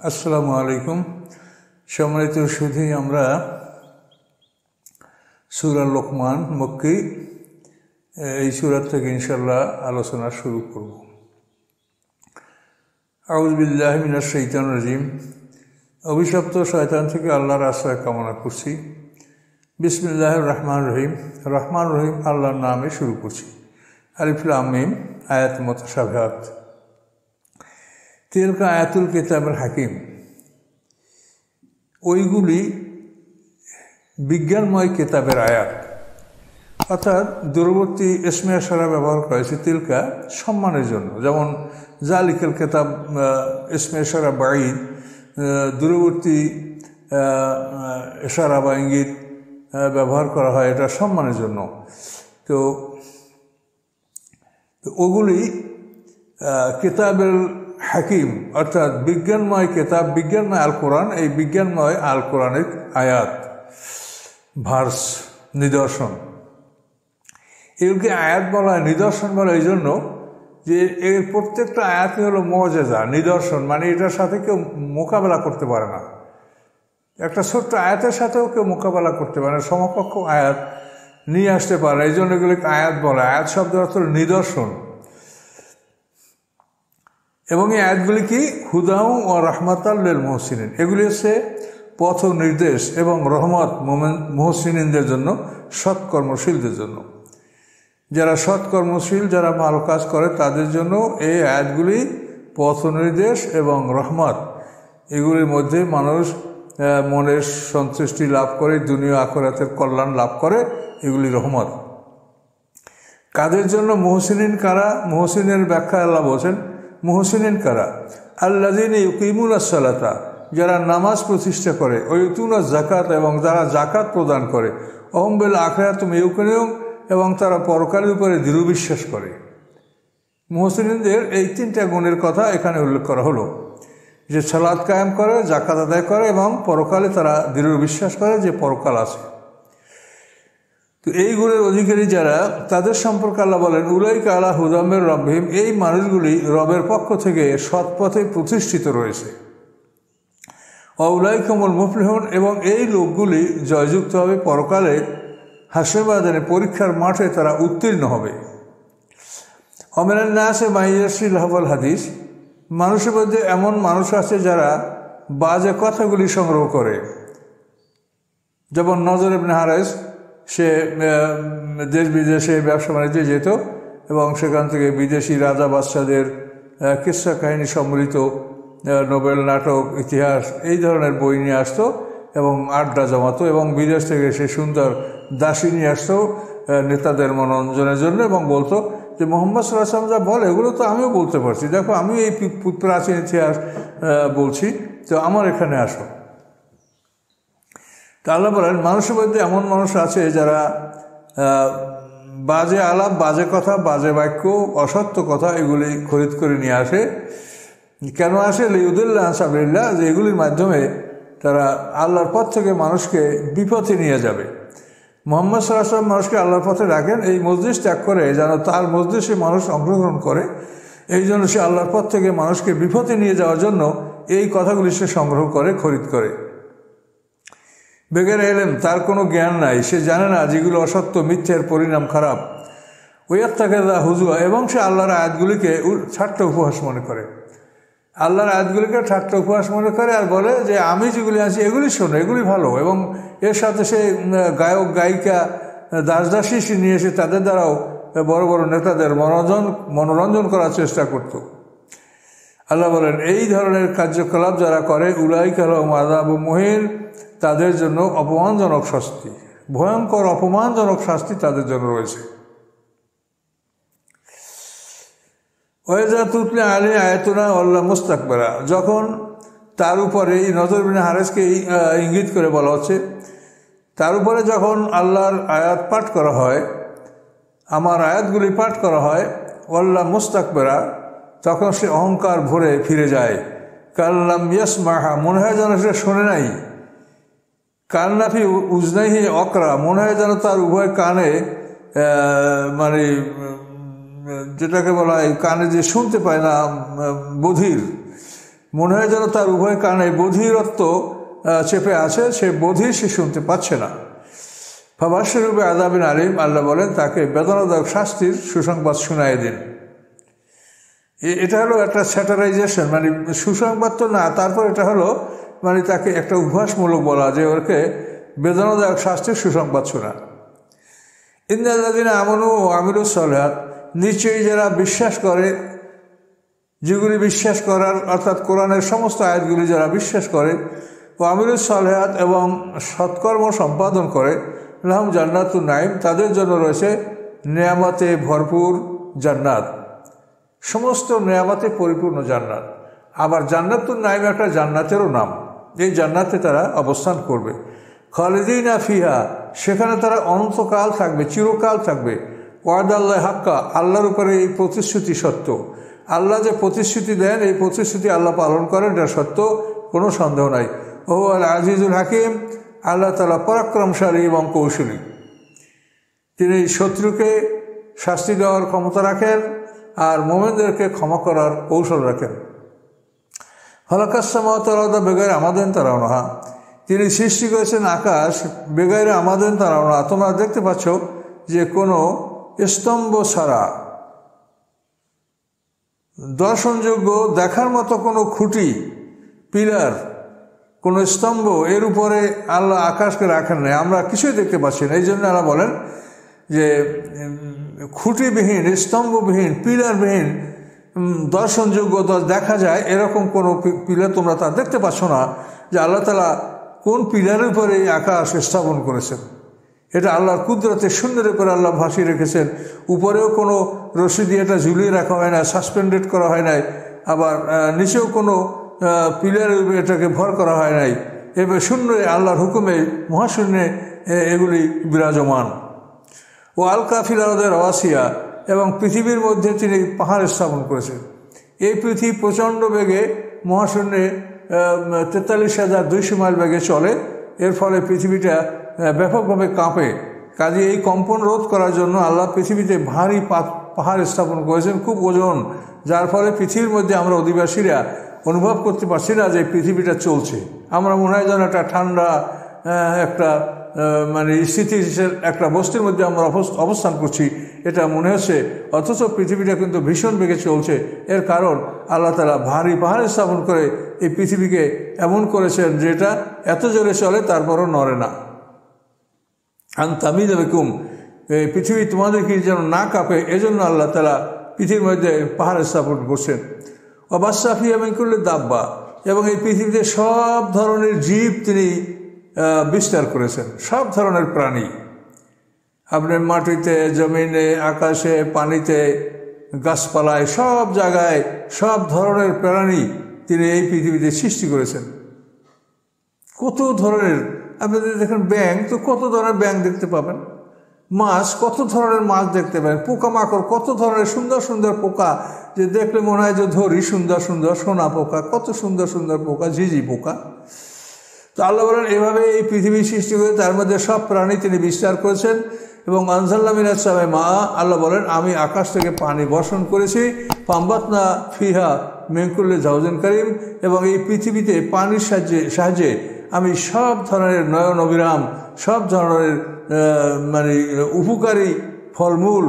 আসসালামু আলাইকুম। সম্মানিত সুধী, আমরা সূরা লোকমান মক্কি এই সূরা থেকে ইনশাআল্লাহ আলোচনা শুরু করব। আউযু বিল্লাহি মিনাশ শাইতানির রাজিম। অভিশপ্ত শয়তান থেকে আল্লাহর আশ্রয় কামনা করছি। বিসমিল্লাহির রহমানির রহিম। রহমান রহিম আল্লাহর নামে শুরু করছি। আলিফ লাম মিম। আয়াত মুতাশাবিহাত। তিলকা আয়াতুল কিতাবুল হাকিম। ওইগুলি বিজ্ঞানময় কিতাবের আয়াত, অর্থাৎ দূরবর্তী ইসমে ইশারা ব্যবহার করেছে তিলকা সম্মানের জন্য। যেমন জালিকাল কিতাব ইসমে ইশারা বাঈদ, দূরবর্তী ইশারা বা ইঙ্গিত ব্যবহার করা হয় এটা সম্মানের জন্য। তো ওগুলি কিতাবের হাকিম অর্থাৎ বিজ্ঞানময় কিতাব, বিজ্ঞানময় আল কোরআন। এই বিজ্ঞানময় আল কোরআনের আয়াত, ভার্স, নিদর্শন। এগুলোকে আয়াত বলা হয়, নিদর্শন বলা এই জন্য যে এর প্রত্যেকটা আয়াতই হলো মুআজিজা, নিদর্শন। মানে এটার সাথে কেউ মোকাবেলা করতে পারে না। একটা ছোট্ট আয়াতের সাথেও কেউ মোকাবেলা করতে পারে না, সমকক্ষ আয়াত নিয়ে আসতে পারে। এই জন্য এগুলিকে আয়াত বলা। আয়াত শব্দের অর্থ নিদর্শন। এবং এই আয়াতগুলি কি? হুদাউ ও রাহমাতাল লিল মুহসিনিন। এগুলি হচ্ছে পথ নির্দেশ এবং রহমত মুহসিনিনদের জন্য, সৎকর্মশীলদের জন্য। যারা সৎকর্মশীল, যারা ভালো কাজ করে তাদের জন্য এই আয়াতগুলি পথ নির্দেশ এবং রহমত। এগুলির মধ্যে মানুষ মনের সন্তুষ্টি লাভ করে, দুনিয়া আখিরাতের কল্যাণ লাভ করে। এগুলি রহমত। কাদের জন্য? মুহসিনিন কারা? মুহসিনের ব্যাখ্যা আল্লাহ বলছেন, মুহসিনিন কারা? আল্লাযীনা ইউকিমুনাস সালাতা, যারা নামাজ প্রতিষ্ঠা করে, ওয়া ইউতুনাজ যাকাত, এবং যারা যাকাত প্রদান করে, ওয়া হুম বিল আখিরাতি ইউকিনুন, এবং তারা পরকালের উপরে দৃঢ় বিশ্বাস করে। মুহসিনিনদের এই তিনটা গুণের কথা এখানে উল্লেখ করা হলো, যে সালাত কায়েম করে, যাকাত আদায় করে এবং পরকালে তারা দৃঢ় বিশ্বাস করে যে পরকাল আছে। তো এই গুণের অধিকারী যারা, তাদের সম্পর্কে আল্লাহ বলেন, উলাইকা আলা হুদাম মির রাব্বিহিম, এই মানুষগুলি রবের পক্ষ থেকে সৎ পথে প্রতিষ্ঠিত রয়েছে। ওয়া উলাইকা হুমুল মুফলিহুন, এবং এই লোকগুলি জয়যুক্ত হবে পরকালে। হাসর ময়দানে, পরীক্ষার মাঠে তারা উত্তীর্ণ হবে। ওয়া মিনান নাসি মান ইয়াশরিহু আল হাদিস, মানুষের মধ্যে এমন মানুষ আছে যারা বাজে কথাগুলি সংগ্রহ করে। যেমন নজর ইবনে হারিস, সে দেশ বিদেশে ব্যবসা বাণিজ্যে যেত এবং সেখান থেকে বিদেশি রাজা বাদশাদের কিস্সা কাহিনী সম্মিলিত নোবেল, নাটক, ইতিহাস এই ধরনের বই নিয়ে আসতো এবং আড্ডা জমাতো, এবং বিদেশ থেকে সে সুন্দর দাসী নিয়ে আসতো নেতাদের মনোরঞ্জনের জন্য, এবং বলতো যে মুহাম্মদ সাল্লাল্লাহু আলাইহি ওয়াসাল্লাম যা বলে এগুলো তো আমিও বলতে পারছি, দেখো আমি এই প্রাচীন ইতিহাস বলছি, তো আমার এখানে আসো। তা আল্লাহ বলেন, মানুষের মধ্যে এমন মানুষ আছে যারা বাজে আলাপ, বাজে কথা, বাজে বাক্য, অসত্য কথা এগুলি খরিদ করে নিয়ে আসে। কেন আসে? লিউদিল্লা আন সাবিলিল্লাহ, যে এগুলির মাধ্যমে তারা আল্লাহর পথ থেকে মানুষকে বিপথে নিয়ে যাবে। মুহাম্মদ সাল্লাল্লাহু আলাইহি ওয়াসাল্লাম মানুষকে আল্লাহর পথে ডাকেন, এই মজলিস ত্যাগ করে যেন তার মজলিসে মানুষ অংশগ্রহণ করে। এই জন্য সে আল্লাহর পথ থেকে মানুষকে বিপথে নিয়ে যাওয়ার জন্য এই কথাগুলি সে সংগ্রহ করে, খরিদ করে। বেগের এলেম, তার কোনো জ্ঞান নাই, সে জানে না যেগুলো অসত্য, মিথ্যের পরিণাম খারাপ। ওয়াত্তাখাযা হুজুয়া, এবং সে আল্লাহর আয়াতগুলিকে ঠাট্টা উপহাস মনে করে। আল্লাহর আয়াতগুলিকে ঠাট্টা উপহাস মনে করে আর বলে যে আমি যেগুলি আছি এগুলি শোনো, এগুলি ভালো। এবং এর সাথে সে গায়ক, গায়িকা, দাস দাসী নিয়ে এসে তাদের দ্বারাও বড় বড় নেতাদের মনোরঞ্জন করার চেষ্টা করত। আল্লাহ বলেন, এই ধরনের কার্যকলাপ যারা করে, উলাইকা লাহুম আযাবুম মুহিন, তাদের জন্য অপমানজনক শাস্তি, ভয়ঙ্কর অপমানজনক শাস্তি তাদের জন্য রয়েছে। ওয়াইযা তুতলা আলাইহি আয়াতুনা ওয়াল্লা মুস্তাকবিরা, যখন তার উপরে, এই নজর ইবনে হারিসকে ইঙ্গিত করে বলা হচ্ছে, তার উপরে যখন আল্লাহর আয়াত পাঠ করা হয়, আমার আয়াতগুলি পাঠ করা হয়, ওয়াল্লা মুস্তাকবিরা, তখন সে অহংকার ভরে ফিরে যায়। কাল্লাম ইয়াসমাহা, মনে হয় যেন সে শোনে নাই। কান্নাফি উজনাইহি অকরা, মনে হয় যেন তার উভয় কানে, মানে যেটাকে বলা হয় কানে যে শুনতে পায় না, বধির। মনে হয় যেন তার উভয় কানে বধিরত্ব চেপে আছে, সে বধির, সে শুনতে পাচ্ছে না। ফাবাশশিরহু বিআযাবিন আলীম, আল্লাহ বলেন তাকে বেদনাদায়ক শাস্তির সুসংবাদ শুনাইয়ে দিন। এটা হলো একটা স্যাটারাইজেশন, মানে সুসংবাদ তো না, তারপর এটা হলো মানে তাকে একটা অভ্যাসমূলক বলা, যে ওকে বেদনাদায়ক শাস্তির সুসংবাদ শোনা। ইন্নাল্লাযীনা আমানু ওয়া আমিলুস সালিহাত, নিশ্চয়ই যারা বিশ্বাস করে, যেগুলি বিশ্বাস করার অর্থাৎ কোরআনের সমস্ত আয়াতগুলি যারা বিশ্বাস করে, ওয়া আমিলুস সালিহাত এবং সৎকর্ম সম্পাদন করে, লাহুম জান্নাতুন নাঈম, তাদের জন্য রয়েছে নেয়ামতে ভরপুর জান্নাত, সমস্ত নেয়ামতে পরিপূর্ণ জান্নাত। আবার জান্নাতুন নাঈম একটা জান্নাতেরও নাম। এই জান্নাতে তারা অবস্থান করবে। খালিদিনা ফিহা, সেখানে তারা অনন্তকাল থাকবে, চিরকাল থাকবে। ওয়াদাল্লাহি হাক্কা, আল্লাহর উপরে এই প্রতিশ্রুতি সত্য। আল্লাহ যে প্রতিশ্রুতি দেন, এই প্রতিশ্রুতি আল্লাহ পালন করেন, এটা সত্য, কোনো সন্দেহ নাই। ও আল আজিজুল হাকিম, আল্লাহ তাআলা পরাক্রমশালী এবং কৌশলী। তিনি শত্রুকে শাস্তি দেওয়ার ক্ষমতা রাখেন আর মোমেনদেরকে ক্ষমা করার কৌশল রাখেন। খালাকাস সামাওয়াতি ওয়াল আরদা বিগাইরি আমাদিন তারাউনাহা, তিনি সৃষ্টি করেছেন আকাশ বেগাইরে আমাদিন তারাউনাহা, তোমরা দেখতে পাচ্ছ যে কোনো স্তম্ভ ছাড়া, দর্শনযোগ্য দেখার মতো কোনো খুঁটি, পিলার, কোনো স্তম্ভ এর উপরে আল্লাহ আকাশকে রাখেন নাই, আমরা কিছুই দেখতে পাচ্ছি না। এই জন্য আল্লাহ বলেন যে খুঁটিবিহীন, স্তম্ভবিহীন, পিলারবিহীন, দর্শনযোগ্য দেখা যায় এরকম কোনো পিলার তোমরা তা দেখতে পাচ্ছ না, যে আল্লাহ তাআলা কোন পিলারের উপরে এই আকাশ স্থাপন করেছেন। এটা আল্লাহর কুদরতে, শূন্যের উপরে আল্লাহ ভাসিয়ে রেখেছেন। উপরেও কোনো রশি দিয়ে এটা ঝুলিয়ে রাখা হয় না, সাসপেন্ডেড করা হয় নাই, আবার নিচেও কোনো পিলারের উপরে এটাকে ভর করা হয় নাই। এবার শূন্য আল্লাহর হুকুমে মহাশূন্যে এগুলি বিরাজমান। ও আল কাফিল আরদের রওয়াসিয়া, এবং পৃথিবীর মধ্যে তিনি পাহাড় স্থাপন করেছেন। এই পৃথিবী প্রচণ্ড বেগে মহাশূন্যে 43,200 মাইল বেগে চলে। এর ফলে পৃথিবীটা ব্যাপকভাবে কাঁপে। কাজে এই কম্পন রোধ করার জন্য আল্লাহ পৃথিবীতে ভারী পাহাড় স্থাপন করেছেন, খুব ওজন, যার ফলে পৃথিবীর মধ্যে আমরা অধিবাসীরা অনুভব করতে পারছি না যে পৃথিবীটা চলছে। আমরা মনে হয় যেন একটা ঠান্ডা একটা মানে স্থিতিশীল একটা বস্তির মধ্যে আমরা অবস্থান করছি, এটা মনে হচ্ছে, অথচ পৃথিবীটা কিন্তু ভীষণ বেগে চলছে। এর কারণ আল্লাহ তাআলা ভারী পাহাড় স্থাপন করে এই পৃথিবীকে এমন করেছেন যে এটা এত জোরে চলে তারপরও নড়ে না। আনতামিদ বিকুম, এই পৃথিবী তোমাদেরকে যেন না কাঁপে, এজন্য আল্লাহ তাআলা পৃথিবীর মধ্যে পাহাড় স্থাপন করছেন। ওয়াবাসসা ফিহা মিন কুল্লি দাব্বা, এবং এই পৃথিবীতে সব ধরনের জীব তিনি বিস্তার করেছেন, সব ধরনের প্রাণী। আপনি মাটিতে, জমিনে, আকাশে, পানিতে, গাছপালায়, সব জায়গায় সব ধরনের প্রাণী তিনি এই পৃথিবীতে সৃষ্টি করেছেন। কত ধরনের, আপনি যদি দেখেন ব্যাঙ, তো কত ধরনের ব্যাঙ দেখতে পাবেন, মাছ, কত ধরনের মাছ দেখতে পাবেন, পোকামাকড়, কত ধরনের সুন্দর সুন্দর পোকা, যে দেখলে মনে হয় যে ধরি, সুন্দর সুন্দর সোনা পোকা, কত সুন্দর সুন্দর পোকা, ঝিঝি পোকা। তো আল্লাহ বলেন এভাবে এই পৃথিবী সৃষ্টি করে তার মধ্যে সব প্রাণী তিনি বিস্তার করেছেন। এবং আনজালনা মিনাস সামাই মা, আল্লাহ বলেন আমি আকাশ থেকে পানি বর্ষণ করেছি। ফাম্বাতনা ফিহা মিন কুল্লি জাওজিন কারীম, এবং এই পৃথিবীতে পানির সাহায্যে আমি সব ধরনের নয়ন অবিরাম, সব ধরনের মানে উপকারী ফলমূল,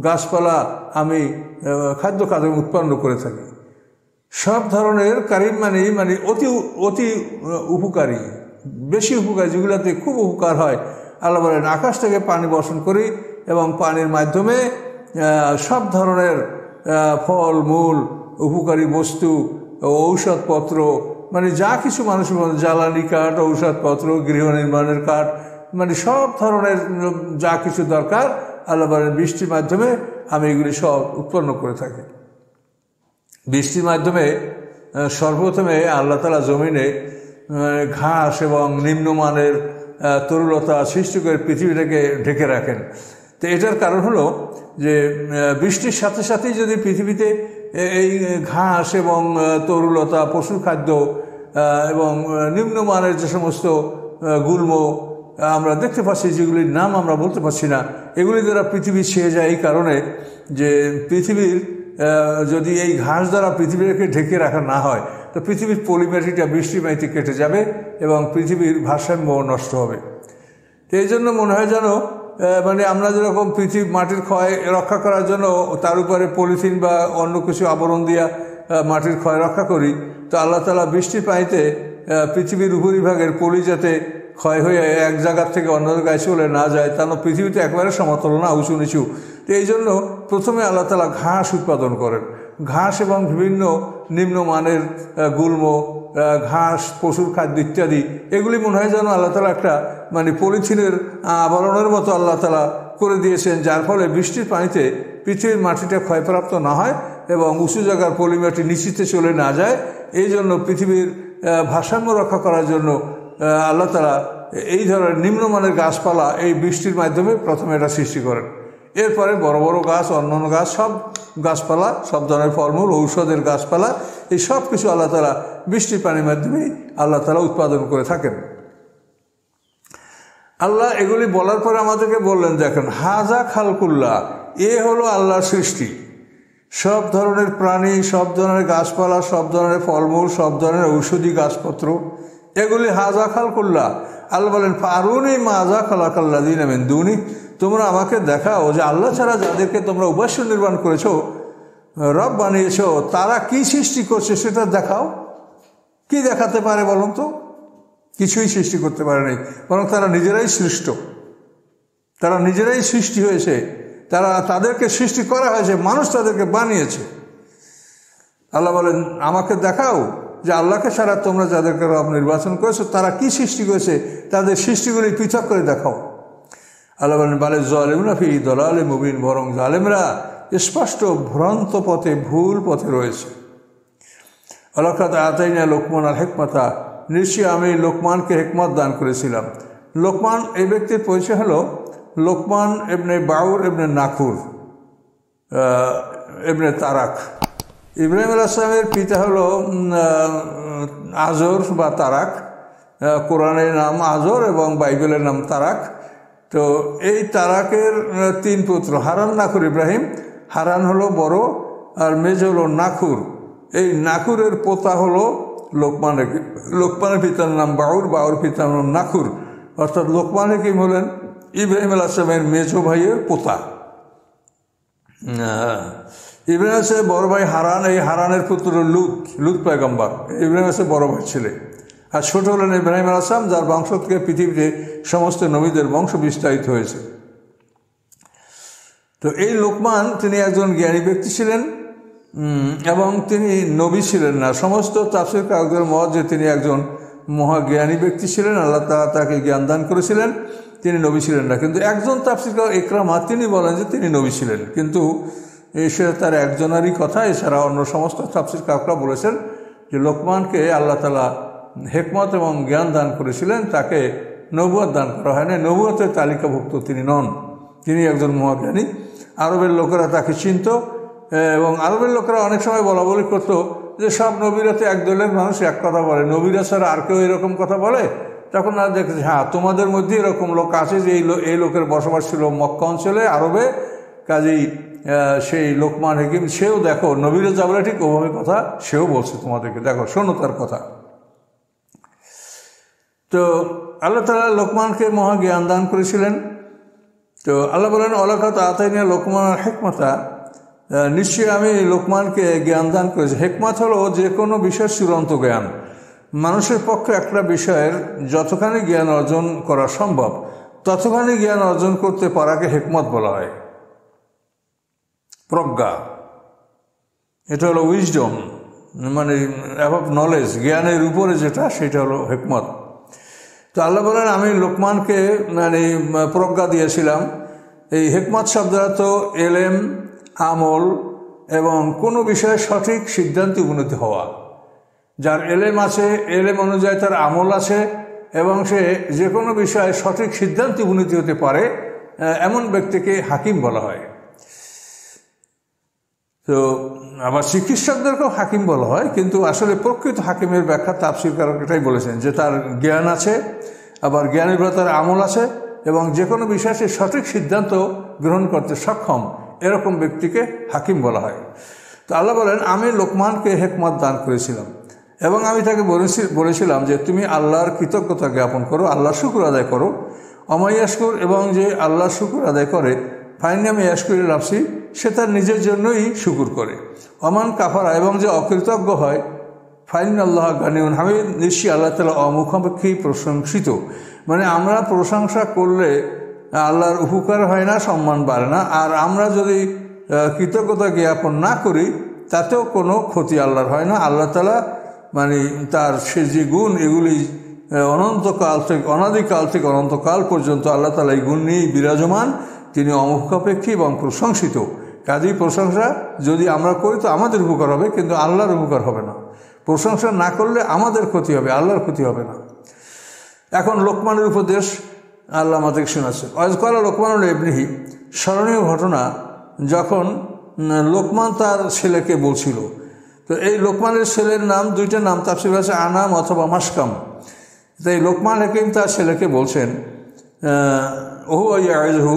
গাছপালা আমি খাদ্য উৎপন্ন করে থাকি। সব ধরনের কারিম মানে অতি অতি উপকারী, বেশি উপকারী, যেগুলোতে খুব উপকার হয়। আল্লাহ বলেন আকাশ থেকে পানি বর্ষণ করি, এবং পানির মাধ্যমে সব ধরনের ফল মূল, উপকারী বস্তু, ঔষধপত্র, মানে যা কিছু মানুষের জ্বালানি কাঠ, ঔষধপত্র, গৃহ নির্মাণের কাঠ, মানে সব ধরনের যা কিছু দরকার আল্লাহ বলেন বৃষ্টির মাধ্যমে আমি এগুলি সব উৎপন্ন করে থাকি। বৃষ্টির মাধ্যমে সর্বপ্রথমে আল্লাহ তাআলা জমিনে ঘাস এবং নিম্নমানের তরুলতা সৃষ্টি করে পৃথিবীটাকে ঢেকে রাখেন। তো এটার কারণ হলো যে বৃষ্টির সাথে সাথেই যদি পৃথিবীতে এই ঘাস এবং তরুলতা, পশুর খাদ্য এবং নিম্নমানের যে সমস্ত গুল্ম আমরা দেখতে পাচ্ছি, যেগুলির নাম আমরা বলতে পারছি না, এগুলি দ্বারা পৃথিবী ছেয়ে যায়। এই কারণে যে পৃথিবীর যদি এই ঘাস দ্বারা পৃথিবীকে ঢেকে রাখা না হয়, তো পৃথিবীর পলিমাটিটা বৃষ্টি পানিতে কেটে যাবে এবং পৃথিবীর ভারসাম্য নষ্ট হবে। তো এই জন্য মনে হয় যেন মানে আমরা যেরকম পৃথিবী মাটির ক্ষয় রক্ষা করার জন্য তার উপরে পলিথিন বা অন্য কিছু আবরণ দিয়া মাটির ক্ষয় রক্ষা করি, তো আল্লাহ তাআলা বৃষ্টির পানিতে পৃথিবীর উপরিভাগের পলি যাতে ক্ষয় হয়ে এক জায়গার থেকে অন্য জায়গায় চলে না যায়, তা পৃথিবীতে একবারে সমতল না, উঁচু নিচু। তো এই জন্য প্রথমে আল্লাহ তাআলা ঘাস উৎপাদন করেন, ঘাস এবং বিভিন্ন নিম্নমানের গুল্ম ঘাস, পশুর খাদ্য ইত্যাদি, এগুলি মনে হয় যেন আল্লাহ তাআলা একটা মানে পলিথিনের আবরণের মতো আল্লাহ তাআলা করে দিয়েছেন, যার ফলে বৃষ্টির পানিতে পৃথিবীর মাটিটা ক্ষয়প্রাপ্ত না হয় এবং উঁচু জায়গার পলিমাটি নিচেতে চলে না যায়। এই জন্য পৃথিবীর ভারসাম্য রক্ষা করার জন্য আল্লাহ তাআলা এই ধরনের নিম্নমানের গাছপালা এই বৃষ্টির মাধ্যমে প্রথমে এটা সৃষ্টি করেন। এরপরে বড় বড় গাছ, অন্যান্য গাছ, সব গাছপালা, সব ধরনের ফলমূল, ঔষধের গাছপালা, এই সব কিছু আল্লাহ তাআলা বৃষ্টির পানির মাধ্যমেই আল্লাহ তাআলা উৎপাদন করে থাকেন। আল্লাহ এগুলি বলার পরে আমাদেরকে বললেন, দেখেন হাজা খালকুল্লাহ, এ হলো আল্লাহর সৃষ্টি। সব ধরনের প্রাণী, সব ধরনের গাছপালা, সব ধরনের ফলমূল, সব ধরনের ঔষধি গাছপত্র, এগুলি হাজা খালকুল্লাহ। আল্লাহ বলেন ফারুনি মাজা খালাকাল্লাযীনা মিন দুনি, তোমরা আমাকে দেখাও যে আল্লাহ ছাড়া যাদেরকে তোমরা উপাস্য নির্মাণ করেছো, রব বানিয়েছো, তারা কি সৃষ্টি করছে সেটা দেখাও। কি দেখাতে পারে বলুন তো? কিছুই সৃষ্টি করতে পারে নাই, বরং তারা নিজেরাই সৃষ্ট, তারা নিজেরাই সৃষ্টি হয়েছে, তাদেরকে সৃষ্টি করা হয়েছে, মানুষ তাদেরকে বানিয়েছে। আল্লাহ বলেন আমাকে দেখাও যে আল্লাহকে ছাড়া তোমরা যাদেরকে রব নির্বাচন করেছো তারা কি সৃষ্টি করেছে, তাদের সৃষ্টিগুলি পৃথক করে দেখাও। আল্লাহ বলেন বালে যালিমুনা ফি দালালিম মুবিন, বরং জালেমরা স্পষ্ট ভ্রান্ত পথে, ভুল পথে রয়েছে। ওয়ালাকাদ আতাইনা লোকমানাল হিকমাতা, নিশ্চয়ই আমি লোকমানকে হিকমত দান করেছিলাম। লোকমান এই ব্যক্তির পরিচয় হলো লোকমান ইবনে বাউর ইবনে নাখুর ইবনে তারাক। ইব্রাহিম আলাইহিস সালামের পিতা হলো আজর বা তারাক, কোরআনের নাম আজর এবং বাইবেলের নাম তারাক। তো এই তারাকের তিন পুত্র, হারান, নাখুর, ইব্রাহিম। হারান হলো বড় আর মেজ হলো নাখুর। এই নাখুরের পোতা হলো লোকমানের। লোকমানের পিতার নাম বাউর, বাউর পিতার নাম নাখুর, অর্থাৎ লোকমান হাকিম হলেন ইব্রাহিম আলাইহিস সালামের মেজ ভাইয়ের পোতা। ইব্রাহিম আলাইহিস সালামের বড় ভাই হারান, এই হারানের পুত্র লুত পয়গম্বর, ইব্রাহিম আলাইহিস সালামের বড় ভাই ছিলেন। আর ছোট হলেন ইব্রাহিম আলাইহিস সালাম, যার বংশ থেকে পৃথিবীতে সমস্ত নবীদের বংশ বিস্তারিত হয়েছে। তো এই লোকমান তিনি একজন জ্ঞানী ব্যক্তি ছিলেন এবং তিনি নবী ছিলেন না। সমস্ত তাফসীর কারকদের মত যে তিনি একজন মহাজ্ঞানী ব্যক্তি ছিলেন, আল্লাহ তাআলা তাকে জ্ঞান দান করেছিলেন, তিনি নবী ছিলেন না। কিন্তু একজন তাফসীর কারক ইকরামা তিনি বলেন যে তিনি নবী ছিলেন, কিন্তু সেটা তার একজনেরই কথা। এছাড়া অন্য সমস্ত তাফসীর কারকরা বলেছেন যে লোকমানকে আল্লাহ তাআলা হিকমত এবং জ্ঞান দান করেছিলেন, তাকে নবুয়ত দান করা হয় না, নবুয়তের তালিকাভুক্ত তিনি নন, তিনি একজন মহাজ্ঞানী। আরবের লোকেরা তাকে চিনত এবং আরবের লোকেরা অনেক সময় বলা বলি করতো যে সব নবীরা তো এক দলের মানুষ, এক কথা বলে, নবীরা ছাড়া আর কেউ এরকম কথা বলে। তখন আর দেখেছি হ্যাঁ তোমাদের মধ্যে এরকম লোক আছে যে এই লোকের বসবাস ছিল মক্কা অঞ্চলে, আরবে, কাজেই সেই লোকমান হাকিম সেও দেখো নবীরা যা বলে ঠিক ওভাবে কথা সেও বলছে তোমাদেরকে, দেখো শোনো তার কথা। তো আল্লাহ তাআলা লোকমানকে মহা জ্ঞান দান করেছিলেন। তো আল্লাহ বলেন ওয়ালাকাদ আতাইনা লোকমানাল হিকমাতা, নিশ্চয়ই আমি লোকমানকে জ্ঞান দান করেছি। হিকমত হলো যে কোনো বিষয়ের চূড়ান্ত জ্ঞান। মানুষের পক্ষে একটা বিষয়ের যতখানি জ্ঞান অর্জন করা সম্ভব ততখানি জ্ঞান অর্জন করতে পারাকে হিকমত বলা হয়, প্রজ্ঞা। এটা হলো উইজডম, মানে অ্যাবভ নলেজ, জ্ঞানের উপরে যেটা, সেটা হলো হিকমত। তো আল্লাহ বলেন আমি লোকমানকে মানে প্রজ্ঞা দিয়েছিলাম। এই হিকমত শব্দটা তো এলেম, আমল এবং কোনো বিষয়ে সঠিক সিদ্ধান্তে উপনীত হওয়া। যার এলেম আছে, এলেম অনুযায়ী তার আমল আছে এবং সে যে কোনো বিষয়ে সঠিক সিদ্ধান্তে উপনীত হতে পারে, এমন ব্যক্তিকে হাকিম বলা হয়। তো আবার চিকিৎসকদেরকেও হাকিম বলা হয়, কিন্তু আসলে প্রকৃত হাকিমের ব্যাখ্যা তাফসীরকারক এটাই বলেছেন যে তার জ্ঞান আছে, আবার জ্ঞানের উপর তার আমল আছে এবং যে কোনো বিষয়ে সে সঠিক সিদ্ধান্ত গ্রহণ করতে সক্ষম, এরকম ব্যক্তিকে হাকিম বলা হয়। তো আল্লাহ বলেন আমি লোকমানকে হিকমত দান করেছিলাম। এবং আমি তাকে বলেছিলাম যে তুমি আল্লাহর কৃতজ্ঞতা জ্ঞাপন করো, আল্লাহর শুকর আদায় করো। অমাইয়াশকুর, এবং যে আল্লাহর শুকর আদায় করে ফাইনামে ইয়াশকুর নাফসি, সে তার নিজের জন্যই শুকুর করে। অমান কাফারা, এবং যে অকৃতজ্ঞ হয় ফাইন আল্লাহ গানিউন হামিদ, নিশ্চয়ই আল্লাহ তাআলা অমুখাপেক্ষী প্রশংসিত। মানে আমরা প্রশংসা করলে আল্লাহর উপকার হয় না, সম্মান বাড়ে না। আর আমরা যদি কৃতজ্ঞতা জ্ঞাপন না করি তাতেও কোনো ক্ষতি আল্লাহর হয় না। আল্লাহ তাআলা মানে তার সে যে গুণ, এগুলি অনন্তকাল থেকে অনাদিকাল থেকে অনন্তকাল পর্যন্ত আল্লাহ তাআলা এই গুণ নিয়েই বিরাজমান। তিনি অমুখাপেক্ষী এবং প্রশংসিত। কাজেই প্রশংসা যদি আমরা করি তো আমাদের উপকার হবে, কিন্তু আল্লাহর উপকার হবে না। প্রশংসা না করলে আমাদের ক্ষতি হবে, আল্লাহর ক্ষতি হবে না। এখন লোকমানের উপদেশ আল্লাহ আমাদেরকে শোনাচ্ছেন। অজকরা লোকমানুল ইবনিহি, স্মরণীয় ঘটনা, যখন লোকমান তার ছেলেকে বলছিল। তো এই লোকমানের ছেলের নাম, দুইটা নাম তাফসীর আছে, আনাম অথবা মাসকাম। তো এই লোকমান হাকিম তার ছেলেকে বলছেন,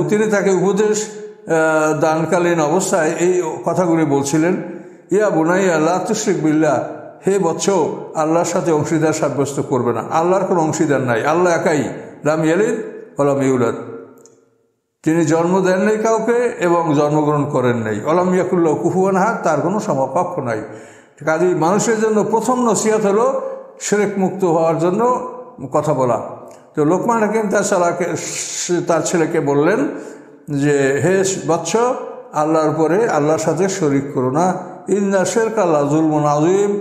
তিনি তাকে উপদেশ দানকালীন অবস্থায় এই কথাগুলি বলছিলেন। ইয়া বুনাইয়া লা তুশরিক বিল্লাহ, হে বৎস, আল্লাহর সাথে অংশীদার সাব্যস্ত করবে না। আল্লাহর কোনো অংশীদার নাই, আল্লাহ একাই। লাম ইয়ালিদ ওয়া লাম ইউলাদ, তিনি জন্ম দেন নাই কাউকে এবং জন্মগ্রহণ করেন নাই। ওয়ালাম ইয়াকুল লাহু কুফুয়ান আহাদ, তার কোনো সমকক্ষ নাই। কাজেই মানুষের জন্য প্রথম নসিহত হলো শিরক মুক্ত হওয়ার জন্য কথা বলা। তো লোকমান হাকিম তার ছেলেকে বললেন যে, হে বৎস, আল্লাহর উপরে আল্লাহর সাথে শরিক করো না। ইন্না শিরকা লাযুলমুন আযীম,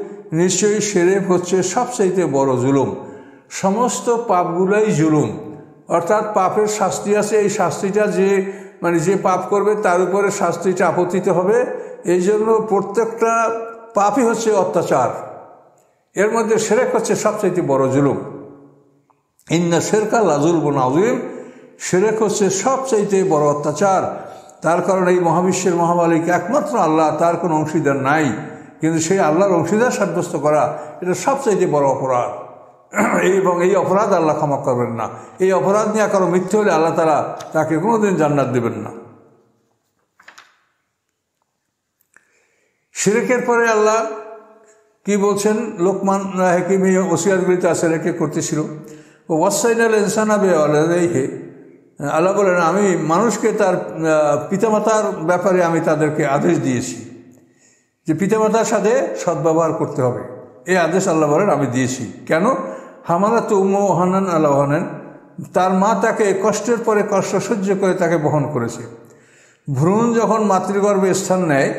নিশ্চয়ই শিরক হচ্ছে সবচাইতে বড় জুলুম। সমস্ত পাপগুলাই জুলুম, অর্থাৎ পাপের শাস্তি আছে। এই শাস্তিটা যে পাপ করবে তার উপরে শাস্তিটা আপতিত হবে। এই জন্য প্রত্যেকটা পাপই হচ্ছে অত্যাচার। এর মধ্যে শিরক হচ্ছে সবচাইতে বড় জুলুম। ইন্না শিরকা লাযুলমুন আযীম, শিরক হচ্ছে সবচাইতে বড় অত্যাচার। তার কারণ এই মহাবিশ্বের মহামালিক একমাত্র আল্লাহ, তার কোনো অংশীদার নাই। কিন্তু সেই আল্লাহর অংশীদার সাব্যস্ত করা, এটা সবচাইতে বড় অপরাধ। এবং এই অপরাধ আল্লাহ ক্ষমা করবেন না। এই অপরাধ নিয়ে কারো মৃত্যু হলে আল্লাহ তাআলা তাকে কোনোদিন জান্নাত দেবেন না। শিরকের পরে আল্লাহ কি বলছেন? লোকমান হাকিম এই ওসিয়াতগুলি তার ছেলেকে করতেছিল। ও ওয়াসাইনাল ইনসানা বিওয়ালিদাইহি, আল্লাহ বলেন, আমি মানুষকে তার পিতামাতার ব্যাপারে আমি তাদেরকে আদেশ দিয়েছি যে পিতামাতার সাথে সদ্ব্যবহার করতে হবে। এই আদেশ আল্লাহ বলেন আমি দিয়েছি। কেন? হামালাত উম্মু ওহানান আলা ওহানান, তার মা তাকে কষ্টের পরে কষ্ট সহ্য করে তাকে বহন করেছে। ভ্রূণ যখন মাতৃগর্ভে স্থান নেয়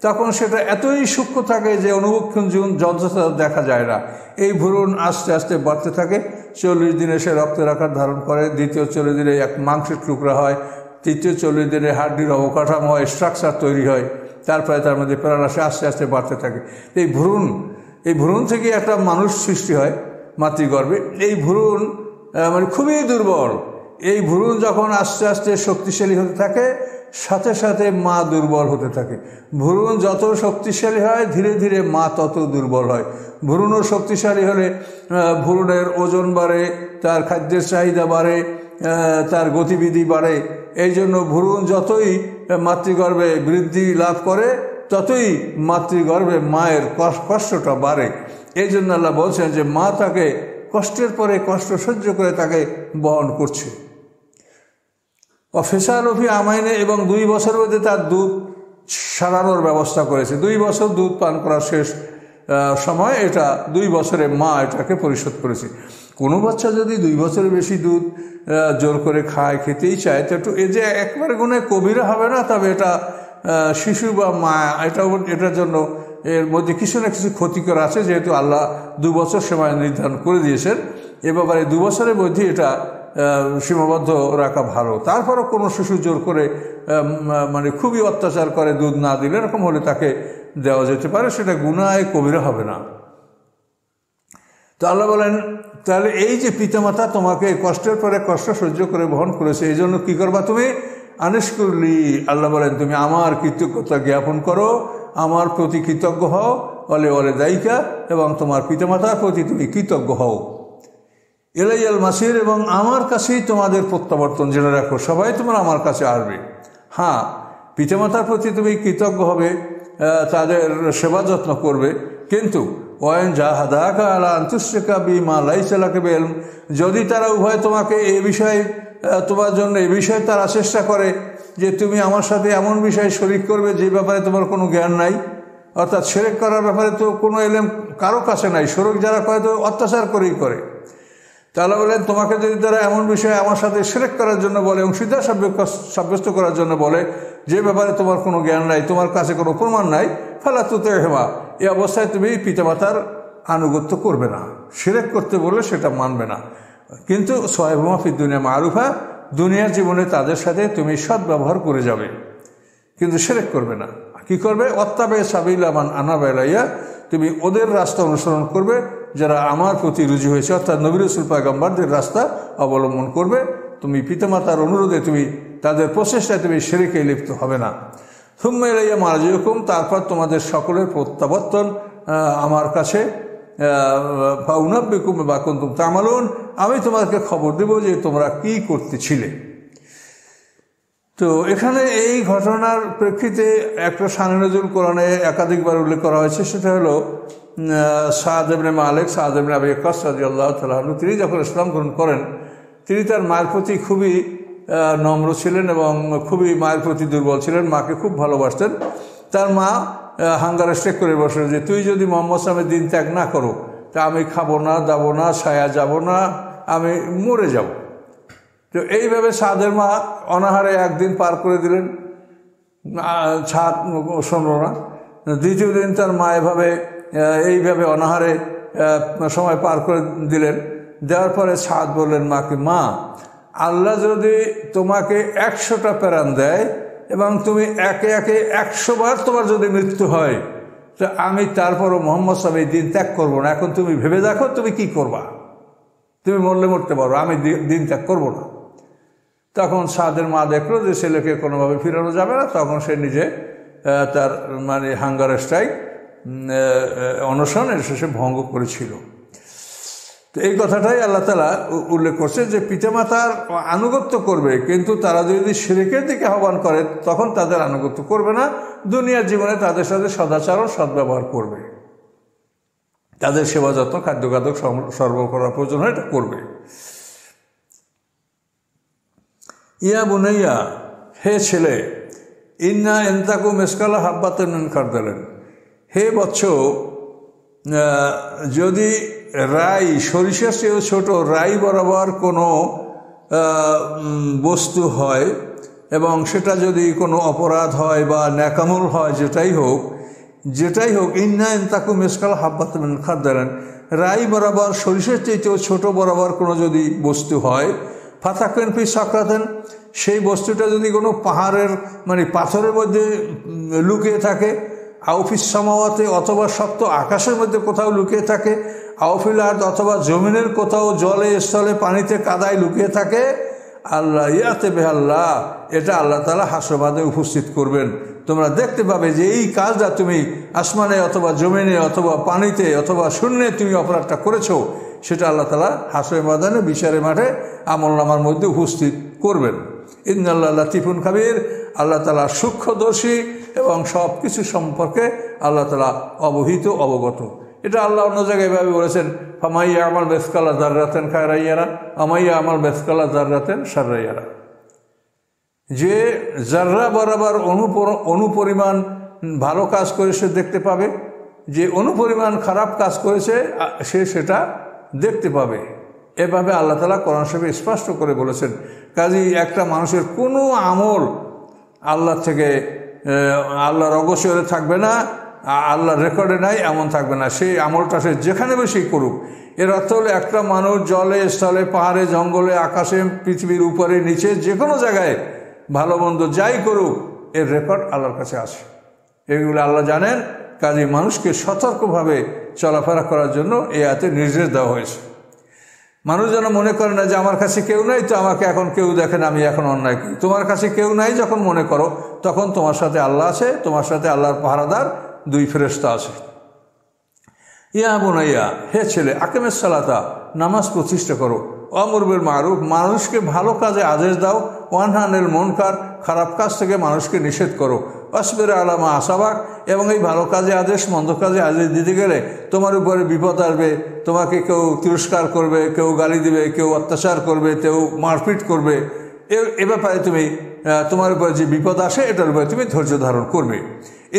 তখন সেটা এতই সূক্ষ্ম থাকে যে অনুবক্ষণ যন্ত্রটা দেখা যায় না। এই ভ্রূণ আস্তে আস্তে বাড়তে থাকে। 40 দিনে সে রক্তের আকার ধারণ করে, দ্বিতীয় 40 দিনে এক মাংসের টুকরা হয়, তৃতীয় 40 দিনে হাড্ডির অবকাঠামো হয়, স্ট্রাকচার তৈরি হয়, তারপরে তার মধ্যে প্রাণ আসে, আস্তে আস্তে বাড়তে থাকে। এই ভ্রূণ থেকে একটা মানুষ সৃষ্টি হয় মাতৃগর্ভে। এই ভ্রূণ মানে খুবই দুর্বল। এই ভ্রূণ যখন আস্তে আস্তে শক্তিশালী হতে থাকে, সাথে সাথে মা দুর্বল হতে থাকে। ভ্রূণ যত শক্তিশালী হয় ধীরে ধীরে মা তত দুর্বল হয়। ভ্রূণও শক্তিশালী হলে ভ্রূণের ওজন বাড়ে, তার খাদ্যের চাহিদা বাড়ে, তার গতিবিধি বাড়ে। এই জন্য ভ্রূণ যতই মাতৃগর্ভে বৃদ্ধি লাভ করে ততই মাতৃগর্ভে মায়ের কষ্টটা বাড়ে। এই জন্য আল্লাহ বলছেন যে মা তাকে কষ্টের পরে কষ্ট সহ্য করে তাকে বহন করছে। ফিসালফি আমাইনে, এবং 2 বছর মধ্যে তার দুধ সারানোর ব্যবস্থা করেছে। 2 বছর দুধ পান করার শেষ সময়, এটা 2 বছরে মা এটাকে পরিশোধ করেছে। কোনো বাচ্চা যদি 2 বছরের বেশি দুধ জোর করে খেতেই চায় তো একটু যে একবারে গুণে কবিরা হবে না, তবে এটা শিশু বা মা এটার জন্য এর মধ্যে কিছু না কিছু ক্ষতিকর আছে, যেহেতু আল্লাহ 2 বছর সময় নির্ধারণ করে দিয়েছেন। এ ব্যাপারে 2 বছরের মধ্যে এটা সীমাবদ্ধ রাখা ভালো। তারপরও কোনো শিশু জোর করে মানে খুবই অত্যাচার করে দুধ না দিলে, এরকম হলে তাকে দেওয়া যেতে পারে, সেটা গুনাহে কবিরা হবে না। তো আল্লাহ বলেন, তাহলে এই যে পিতামাতা তোমাকে কষ্টের পরে কষ্ট সহ্য করে বহন করেছে, এই জন্য কী করবা তুমি? আনিশকুরলি, আল্লাহ বলেন তুমি আমার কৃতজ্ঞতা জ্ঞাপন করো, আমার প্রতি কৃতজ্ঞ হও। অলে দায়িকা, এবং তোমার পিতামাতার প্রতি তুমি কৃতজ্ঞ হও। ইলাইয়াল মাসির, এবং আমার কাছেই তোমাদের প্রত্যাবর্তন। জেনে রাখো, সবাই তোমরা আমার কাছে আসবে। হ্যাঁ, পিতামাতার প্রতি তুমি কৃতজ্ঞ হবে, তাদের সেবা যত্ন করবে, কিন্তু ওয়াইন জাহাদাকা আলা আন তুশরিকা বিমা লাইসা লাকা বিহি ইলম, যদি তারা উভয় তোমাকে এই বিষয়ে তোমার জন্য এই বিষয়ে তারা চেষ্টা করে যে তুমি আমার সাথে এমন বিষয়ে শরিক করবে যে ব্যাপারে তোমার কোনো জ্ঞান নাই, অর্থাৎ শিরক করার ব্যাপারে তো কোনো ইলম কারো কাছে নাই, শিরক যারা করে তো অত্যাচার করেই করে। তাহলে বলেন তোমাকে যদি তারা এমন বিষয়ে আমার সাথে শিরক করার জন্য বলে, অংশীদার সাব্যস্ত করার জন্য বলে যে ব্যাপারে তোমার কোনো জ্ঞান নাই, তোমার কাছে কোনো প্রমাণ নাই, ফালা তুতি'হুমা, এই অবস্থায় তুমি পিতামাতার আনুগত্য করবে না। শিরক করতে বললে সেটা মানবে না, কিন্তু সাহিবহুমা ফিদ দুনিয়া মারুফা, দুনিয়ার জীবনে তাদের সাথে তুমি সদ্ব্যবহার করে যাবে, কিন্তু শিরক করবে না। কি করবে? ওয়াত্তাবি সাবিলা মান আনাবা ইলাইয়া, তুমি ওদের রাস্তা অনুসরণ করবে যারা আমার প্রতি রুজু হয়েছে, অর্থাৎ নবী রাসূল পয়গম্বরদের রাস্তা অবলম্বন করবে। তুমি পিতামাতার অনুরোধে তুমি তাদের প্রচেষ্টায় তুমি শিরকে লিপ্ত হবে না। সুম্মা ইলাইয়া মারজিউকুম, তারপর তোমাদের সকলের প্রত্যাবর্তন আমার কাছে। ফাউনাব্বিকুম বিমা কুনতুম তা'মালুন, আমি তোমাকে খবর দেব যে তোমরা কি করতেছিলে। তো এখানে এই ঘটনার প্রেক্ষিতে একটা শানে নজুল কোরআনে একাধিকবার উল্লেখ করা হয়েছে, সেটা হলো সাদ ইবনে মালিক, সাদ ইবনে আবি ওয়াক্কাস রাদিয়াল্লাহু তাআলা আনহু, তিনি যখন ইসলাম গ্রহণ করেন, তিনি তার মায়ের প্রতি খুবই নম্র ছিলেন এবং খুবই মায়ের প্রতি দুর্বল ছিলেন, মাকে খুব ভালোবাসতেন। তার মা হাঙ্গারে স্টেক করে বসে যে তুই যদি মোহাম্মদ সাল্লাল্লাহু আলাইহি ওয়াসাল্লামের দিন ত্যাগ না করো তা আমি খাবো না, দাবো না, ছায়া যাব না, আমি মরে যাব। তো এইভাবে সাদের মা অনাহারে একদিন পার করে দিলেন, ছাদ শুনল না। দ্বিতীয় দিন তার মা এইভাবে অনাহারে সময় পার করে দিলেন। দেওয়ার পরে ছাদ বললেন মাকে, মা, আল্লাহ যদি তোমাকে 100টা প্রাণ দেয় এবং তুমি একে একে 100 বার তোমার যদি মৃত্যু হয়, তো আমি তারপরও মোহাম্মদ সাহেব এই দিন ত্যাগ করবো না। এখন তুমি ভেবে দেখো তুমি কি করবা, তুমি মরলে মরতে পারো, আমি দিন ত্যাগ করবো না। তখন সাদের মা দেখলো যে ছেলেকে কোনোভাবে ফিরানো যাবে না, তখন সে নিজে তার হাঙ্গার স্ট্রাইক অনশন শেষে ভঙ্গ করেছিল। তো এই কথাটাই আল্লাহ তাআলা উল্লেখ করছে যে পিতামাতার আনুগত্য করবে, কিন্তু তারা যদি শিরকের দিকে আহ্বান করে তখন তাদের আনুগত্য করবে না। দুনিয়ার জীবনে তাদের সাথে সদাচরণ সদ্ব্যবহার করবে, তাদের সেবা যত্ন খাদ্যখাদক সরবরাহ করার প্রয়োজন হয় এটা করবে। ইয়া বুনাইয়া, হে ছেলে, ইন্না এনতাকু মিসকালা হাব্বাতিন মিন খারদালিন, হে বৎস, যদি রাই, সরিষার চেয়েও ছোট রাই বরাবর কোনো বস্তু হয় এবং সেটা যদি কোনো অপরাধ হয় বা ন্যাকামল হয়, যেটাই হোক, ইন্না এনতাকু মিসকালা হাব্বাতিন মিন খারদালিন, রাই বরাবর সরিষার চেয়েও ছোট বরাবর কোনো যদি বস্তু হয়, ফাতাকুন ফি সাকরাতিন, সেই বস্তুটা যদি কোনো পাহাড়ের পাথরের মধ্যে লুকিয়ে থাকে, আউফিস সামাওয়াতে, অথবা শক্ত আকাশের মধ্যে কোথাও লুকিয়ে থাকে, আউফিল আরদ, অথবা জমিনের কোথাও জলে স্থলে পানিতে কাদায় লুকিয়ে থাকে, আল্লাহ ইয়াতে বেহাল্লাহ, এটা আল্লাহ তাআলা হাসরবাদে উপস্থিত করবেন। তোমরা দেখতে পাবে যে এই কাজটা তুমি আসমানে অথবা জমিনে অথবা পানিতে অথবা শূন্যে তুমি অপরাধটা করেছো, সেটা আল্লাহ তাআলা হাসরের ময়দানে বিচারের মাঠে আমলনামার মধ্যে উপস্থিত করবেন। ইন্নাল্লাহ লাতিফুন খাবির, আল্লাহ তাআলা সূক্ষ্মদর্শী এবং সব কিছু সম্পর্কে আল্লাহ তাআলা অবগত। এটা আল্লাহ অন্য জায়গায় এভাবে বলেছেন, ফামাইয়া আমাল মিসকালা যাররাতিন খায়রান ইয়ারা, আমাইয়া আমাল মিসকালা যাররাতিন শাররান ইয়ারা, যে যাররা বরাবর অনুপরিমাণ ভালো কাজ করে সে দেখতে পাবে, যে অনুপরিমাণ খারাপ কাজ করেছে সে সেটা দেখতে পাবে। এভাবে আল্লাহ তাআলা কোরআন শরীফে স্পষ্ট করে বলেছেন। কাজেই একটা মানুষের কোনো আমল আল্লাহ থেকে আল্লাহর অগোচরে থাকবে না, আল্লাহর রেকর্ডে নাই এমন থাকবে না। সেই আমলটা সে যেখানে বেশি করুক, এর অর্থ হলো একটা মানুষ জলে স্থলে পাহাড়ে জঙ্গলে আকাশে পৃথিবীর উপরে নিচে যে কোনো জায়গায় ভালো মন্দ যাই করুক, এর রেকর্ড আল্লাহর কাছে আসে। এগুলো আল্লাহ জানেন। কাজে মানুষকে সতর্কভাবে চলাফেরা করার জন্য এই আয়াতে নির্দেশ দেওয়া হয়েছে। মানুষ যেন মনে করে না যে আমার কাছে কেউ নাই, তো আমাকে এখন কেউ দেখেন আমি এখন অন্যায় করি। তোমার কাছে কেউ নাই যখন মনে করো, তখন তোমার সাথে আল্লাহ আছে, তোমার সাথে আল্লাহর পাহারাদার 2 ফেরেশতা আছে। ইয়া বুনাইয়া, হে ছেলে, আকিমিস সালাতা, নামাজ প্রতিষ্ঠা করো, ওয়ামুর বিল মারুফ, মানুষকে ভালো কাজে আদেশ দাও, ওয়ানহানিল মুনকার, খারাপ কাজ থেকে মানুষকে নিষেধ করো। ওয়াসবির আলা মা আসাবাক, এবং এই ভালো কাজে আদেশ মন্দ কাজে আদেশ দিতে গেলে তোমার উপরে বিপদ আসবে, তোমাকে কেউ তিরস্কার করবে, কেউ গালি দিবে, কেউ অত্যাচার করবে, কেউ মারপিট করবে। এ ব্যাপারে তুমি তোমার উপরে যে বিপদ আসে এটার উপরে তুমি ধৈর্য ধারণ করবে।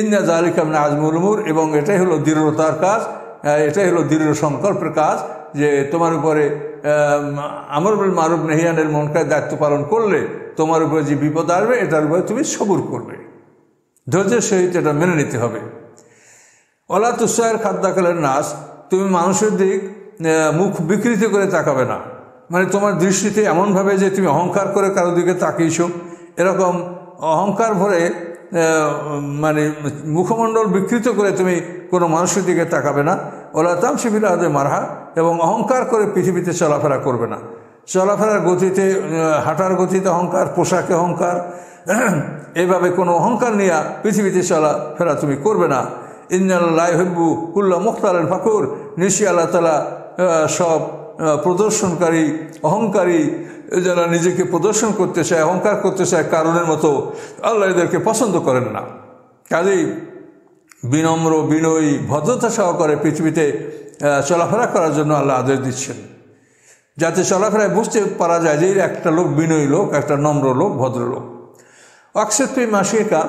ইন্না যালিকা মিন আজমিল উমুর, এবং এটাই হলো দৃঢ়তার কাজ, এটাই হলো দৃঢ় সংকল্পের কাজ যে তোমার উপরে আমর বিল মারুফ নাহি আনিল মুনকার দায়িত্ব পালন করলে তোমার উপরে যে বিপদ আসবে এটার উপরে তুমি সবুর করবে, ধৈর্যের সহিত এটা মেনে নিতে হবে। ওয়ালা তুসাইর খাদ্দাকালের নাস, তুমি মানুষের দিক মুখ বিকৃত করে তাকাবে না, মানে তোমার দৃষ্টিতে এমনভাবে যে তুমি অহংকার করে কারো দিকে তাকিয়েছো, এরকম অহংকার ভরে মানে মুখমণ্ডল বিকৃত করে তুমি কোনো মানুষের দিকে তাকাবে না। ওলা তামশি ফিল আরদি মারহা, এবং অহংকার করে পৃথিবীতে চলাফেরা করবে না। চলাফেরার গতিতে, হাঁটার গতিতে অহংকার, পোশাকে অহংকার, এভাবে কোনো অহংকার নিয়ে পৃথিবীতে চলাফেরা তুমি করবে না। ইন্নাল্লাহু লা ইউহিব্বু কুল্লা মুখতালিন ফাকুর, নিশ্চয়ই আল্লাহ তাআলা সব প্রদর্শনকারী, অহংকারী, যারা নিজেকে প্রদর্শন করতে চায়, অহংকার করতে চায় কারণের মতো, আল্লাহ এদেরকে পছন্দ করেন না। কাজেই বিনম্র, বিনয়ী, ভদ্রতা সহকারে পৃথিবীতে চলাফেরা করার জন্য আল্লাহ আদেশ দিচ্ছেন, যাতে চলাফেরায় বুঝতে পারা যায় যে একটা লোক বিনয়ী লোক, একটা নম্র লোক, ভদ্রলোক। অক্সেপ্রি মাসিকা,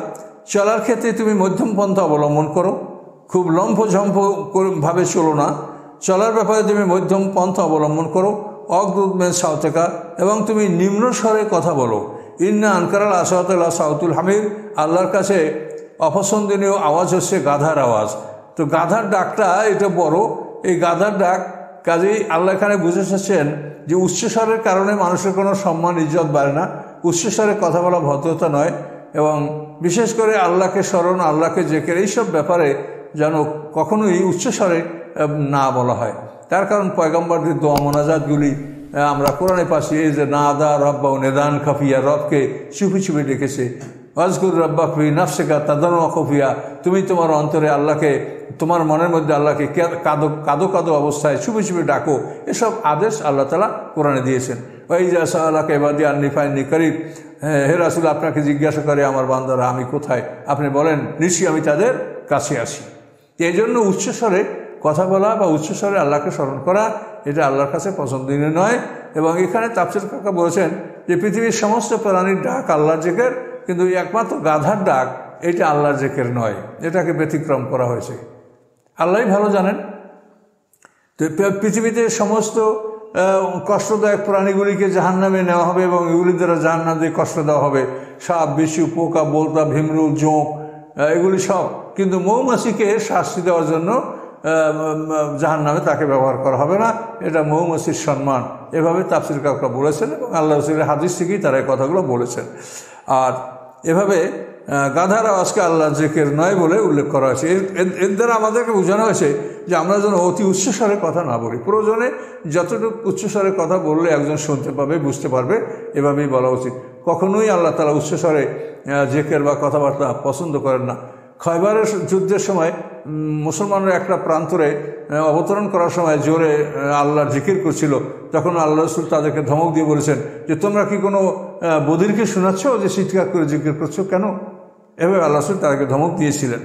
চলার ক্ষেত্রে তুমি মধ্যম পন্থা অবলম্বন করো, খুব লম্ফঝম্প ভাবে চলো না, চলার ব্যাপারে তুমি মধ্যম পন্থা অবলম্বন করো। অগ্রুদ্মেন সাউতেকা, এবং তুমি নিম্ন স্বরে কথা বলো। ইন্না আনকারাল আসাউতুল্লাহ সাউতুল হামির, আল্লাহর কাছে অপছন্দনীয় আওয়াজ হচ্ছে গাধার আওয়াজ। তো গাধার ডাকটা এটা বড়, এই গাধার ডাক, কাজেই আল্লাহ এখানে বুঝেছেন যে উচ্চস্বরের কারণে মানুষের কোনো সম্মান ইজ্জত বাড়ে না, উচ্চস্বরে কথা বলা ভদ্রতা নয়। এবং বিশেষ করে আল্লাহকে স্মরণ, আল্লাহকে জেকের, এইসব ব্যাপারে যেন কখনোই উচ্চস্বরে না বলা হয়। তার কারণ পয়গম্বরদের দোয়া মোনাজাতগুলি আমরা কোরআনে পাচ্ছি, এই যে নাদা রব্বা ও নেদান খাফিয়া, রবকে চুপি চুপি ডেকেছে। ওয়াজকুর রব্বাক ফি নাফসিকা তাদাররুআন খাফিয়া, তুমি তোমার অন্তরে আল্লাহকে, তোমার মনের মধ্যে আল্লাহকে কাদো কাদো অবস্থায় চুপি চুপি ডাকো। এসব আদেশ আল্লাহ তাআলা কোরআনে দিয়েছেন। ওয়াইজা সাআলাকা ইবাদি আন্নী ফাইন্নী করিব, হে রাসূল, আপনাকে জিজ্ঞাসা করে আমার বান্দারা আমি কোথায়, আপনি বলেন নিশ্চয়ই আমি তাদের কাছে আসি। এই জন্য উচ্চস্বরে কথা বলা বা উচ্চস্বরে আল্লাহকে স্মরণ করা, এটা আল্লাহর কাছে পছন্দনীয় নয়। এবং এখানে তাফসীর কাকা বলেছেন যে পৃথিবীর সমস্ত প্রাণীর ডাক আল্লাহর জিকির, কিন্তু একমাত্র গাধার ডাক এটা আল্লাহর জিকির নয়, এটাকে ব্যতিক্রম করা হয়েছে। আল্লাহই ভালো জানেন। তো পৃথিবীতে সমস্ত কষ্টদায়ক প্রাণীগুলিকে জাহান্নামে নেওয়া হবে এবং এগুলি দ্বারা জাহান্নাম দিয়ে কষ্ট দেওয়া হবে। সাপ, বিচ্ছু, পোকা, বোলতা, ভিমরু, জোঁক, এগুলি সব। কিন্তু মৌমাছিকে শাস্তি দেওয়ার জন্য জাহান্নামে তাকে ব্যবহার করা হবে না, এটা মৌমাছির সম্মান। এভাবে তাফসীর কাকা বলেছেন এবং আল্লাহ রাসূলের হাদিস থেকেই তারা এই কথাগুলো বলেছেন। আর এভাবে গাধার আওয়াজকে আল্লাহর জিকির নয় বলে উল্লেখ করা হয়েছে। এর দ্বারা আমাদেরকে বোঝানো হয়েছে যে আমরা যেন অতি উচ্চস্বরে কথা না বলি। প্রয়োজনে যতটুকু উচ্চস্বরে কথা বললে একজন শুনতে পাবে, বুঝতে পারবে, এভাবেই বলা উচিত। কখনোই আল্লাহ তাআলা উচ্চস্বরে জিকির বা কথাবার্তা পছন্দ করেন না। খয়বারের যুদ্ধের সময় মুসলমানরা একটা প্রান্তরে অবতরণ করার সময় জোরে আল্লাহর জিকির করছিল, তখন আল্লাহ রাসূল তাদেরকে ধমক দিয়ে বলেছেন যে তোমরা কি কোনো বদিরকে শোনাচ্ছ যে চিৎকার করে জিকির করছো কেন? এভাবে আল্লাহ রাসূল তাদেরকে ধমক দিয়েছিলেন।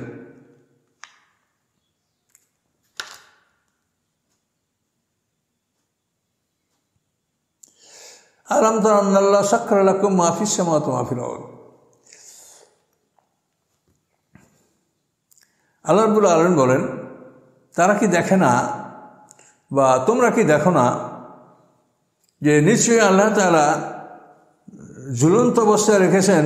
আলাম তারা আন্নাল্লাহ সাখখারা লাকুম মা ফিস সামাওয়াতি ওয়া মা ফিল আরদ। আল্লাহ রাব্বুল আলামিন বলেন, তারা কি দেখে না বা তোমরা কি দেখো না যে নিশ্চয়ই আল্লাহ তাআলা ঝুলন্ত অবস্থায় রেখেছেন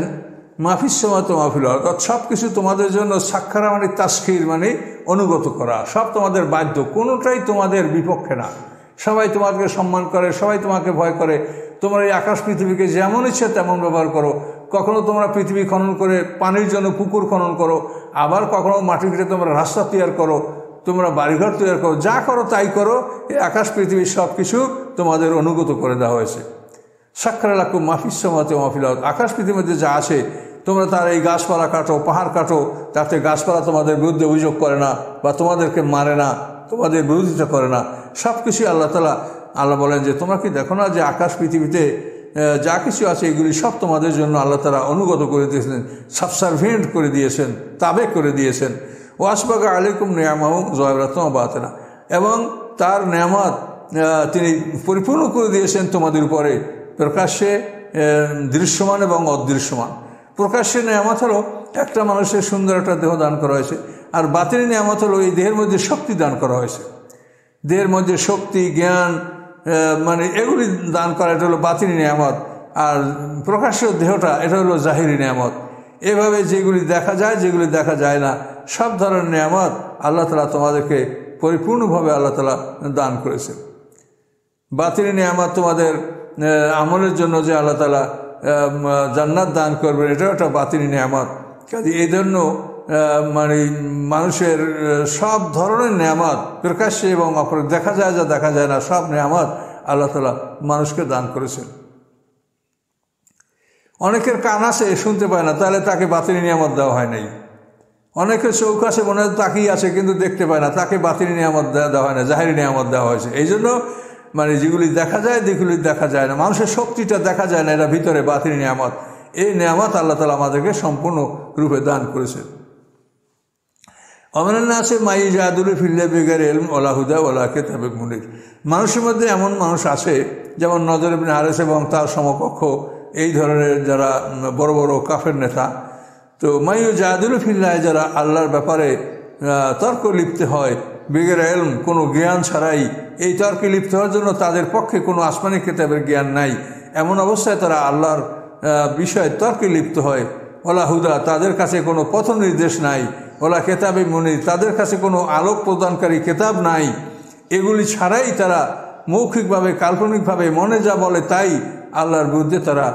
মাফিস সামাওয়াতি ওয়া মা ফিল আরদ। সব কিছু তোমাদের জন্য সাক্ষারা মানে তাসখির মানে অনুগত করা, সব তোমাদের বাধ্য, কোনোটাই তোমাদের বিপক্ষে না। সবাই তোমাকে সম্মান করে, সবাই তোমাকে ভয় করে। তোমরা এই আকাশ পৃথিবীকে যেমন ইচ্ছে তেমন ব্যবহার করো। কখনো তোমরা পৃথিবী খনন করে পানির জন্য পুকুর খনন করো, আবার কখনো মাটি কেটে তোমরা রাস্তা তৈরি করো, তোমরা বাড়িঘর তৈরি করো, যা করো তাই করো। এই আকাশ পৃথিবীর সব কিছু তোমাদের অনুগত করে দেওয়া হয়েছে। সাখখারা লাকুম মা ফিস সামাওয়াতি ওয়া মা ফিল আরদ। আকাশ পৃথিবীর মধ্যে যা আছে তোমরা তার এই গাছপালা কাটো, পাহাড় কাটো, তাতে গাছপালা তোমাদের বিরুদ্ধে অভিযোগ করে না বা তোমাদেরকে মারে না, তোমাদের বিরোধিতা করে না। সব কিছুই আল্লাহ তাআলা বলেন যে তোমরা কি দেখো না যে আকাশ পৃথিবীতে যা কিছু আছে এগুলি সব তোমাদের জন্য আল্লাহ তাআলা অনুগত করে দিয়েছেন, সাবসার্ভেন্ট করে দিয়েছেন, তাবে করে দিয়েছেন। ও আসবাগা আলাইকুম নিয়ামাহু যাহিরাতাও ওয়া বাতিনা, এবং তার নেয়ামত তিনি পরিপূর্ণ করে দিয়েছেন তোমাদের উপরে, প্রকাশ্যে দৃশ্যমান এবং অদৃশ্যমান। প্রকাশ্যে নেয়ামত হলো একটা মানুষের সুন্দর একটা দেহ দান করা হয়েছে, আর বাতিনি নেয়ামত হলো এই দেহের মধ্যে শক্তি দান করা হয়েছে। দেহের মধ্যে শক্তি, জ্ঞান, মানে এগুলি দান করা, এটা হলো বাতিনি নেয়ামত। আর প্রকাশ্য দেহটা এটা হলো জাহিরি নেয়ামত। এভাবে যেগুলি দেখা যায়, যেগুলি দেখা যায় না, সব ধরনের নেয়ামত আল্লাহ তাআলা তোমাদেরকে পরিপূর্ণভাবে আল্লাহ তাআলা দান করেছেন। বাতিনি নেয়ামত তোমাদের আমলের জন্য যে আল্লাহ তাআলা জান্নাত দান করবেন, এটাও একটা বাতিনি নেয়ামত। কাজে এই জন্য মানে মানুষের সব ধরনের নেয়ামত প্রকাশ্যে এবং অপরে দেখা যায়, যা দেখা যায় না, সব নেয়ামত আল্লাহ তাআলা মানুষকে দান করেছেন। অনেকের কান আছে, শুনতে পায় না, তাহলে তাকে বাতিনি নিয়ামত দেওয়া হয় নাই। অনেকের চোখ আছে, মনে হয় তাকিয়ে আছে কিন্তু দেখতে পায় না, তাকে বাতিনি নিয়ামত দেওয়া হয় না, জাহিরি নিয়ামত দেওয়া হয়েছে। এই জন্য মানে যেগুলি দেখা যায়, যেগুলি দেখা যায় না, মানুষের শক্তিটা দেখা যায় না, এরা ভিতরে বাতিনি নিয়ামত। এই নিয়ামত আল্লাহ তাআলা আমাদেরকে সম্পূর্ণ রূপে দান করেছেন। অমেনান্না আছে মাই জাদুল ফিল্লা বিগাইরি ইলম ওয়ালা হুদা ওয়ালা কিতাবিম মুনির। মানুষের মধ্যে এমন মানুষ আছে, যেমন নজর ইবনে হারিস এবং তার সমকক্ষ এই ধরনের যারা বড় বড় কাফের নেতা, তো মাই জাদুল ফিল্লাহ, যারা আল্লাহর ব্যাপারে তর্ক লিপ্ত হয়, বিগাইরি ইলম, কোনো জ্ঞান ছাড়াই এই তর্কে লিপ্ত হওয়ার জন্য তাদের পক্ষে কোনো আসমানি কিতাবের জ্ঞান নাই, এমন অবস্থায় তারা আল্লাহর বিষয়ে তর্কে লিপ্ত হয়। ওলা হুদা, তাদের কাছে কোনো পথ নির্দেশ নাই। ওলা কেতাবে মুনির, তাদের কাছে কোনো আলোক প্রদানকারী কেতাব নাই। এগুলি ছাড়াই তারা মৌখিকভাবে, কাল্পনিকভাবে মনে যা বলে তাই আল্লাহর বিরুদ্ধে তারা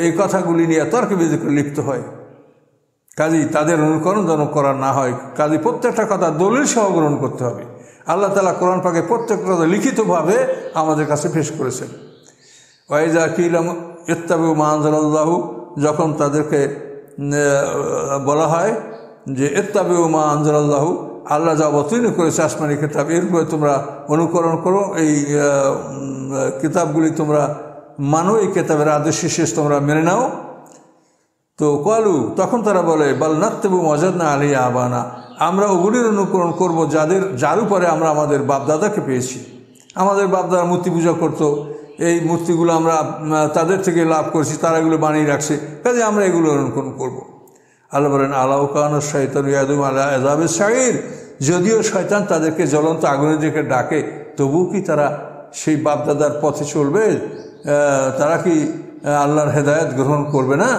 এই কথাগুলি নিয়ে তর্কে বিতর্কে লিপ্ত হয়। কাজেই তাদের অনুকরণ যেন করা না হয়, কাজেই প্রত্যেকটা কথা দলিল সহ গ্রহণ করতে হবে। আল্লাহ তাআলা কোরআন পাকে প্রত্যেকটা কথা লিখিতভাবে আমাদের কাছে পেশ করেছেন। ওয়াইজা কিলাম ইত্তাবিউ মা আনজালাল্লাহু, যখন তাদেরকে বলা হয় যে ইত্তাবিউ মা আনজালাল্লাহু, আল্লাহ যা অবতীর্ণ করেছে আসমানি কিতাব, এর উপরে তোমরা অনুকরণ করো, এই কিতাবগুলি তোমরা মানো, এই কিতাবের আদেশ শেষ তোমরা মেনে নাও। তো কালু, তখন তারা বলে বাল নাত্তাবিউ মা ওয়াজাদনা আলাইহি আবানা, আমরা ওগুলির অনুকরণ করব যার উপরে আমরা আমাদের বাপদাদাকে পেয়েছি। আমাদের বাপদাদা মূর্তি পূজা করতো, এই মূর্তিগুলো আমরা তাদের থেকে লাভ করেছি, তারা এগুলো বানিয়ে রাখছে, কাজে আমরা এগুলো অনুকরণ করব। আল্লাহ বলেন আলাউ কানা শাইতানু ইয়াদুম আলা আযাবিস সাঈর, যদিও শয়তান তাদেরকে জ্বলন্ত আগুনের দিকে ডাকে, তবুও কি তারা সেই বাপদাদার পথে চলবে? তারা কি আল্লাহর হেদায়েত গ্রহণ করবে না?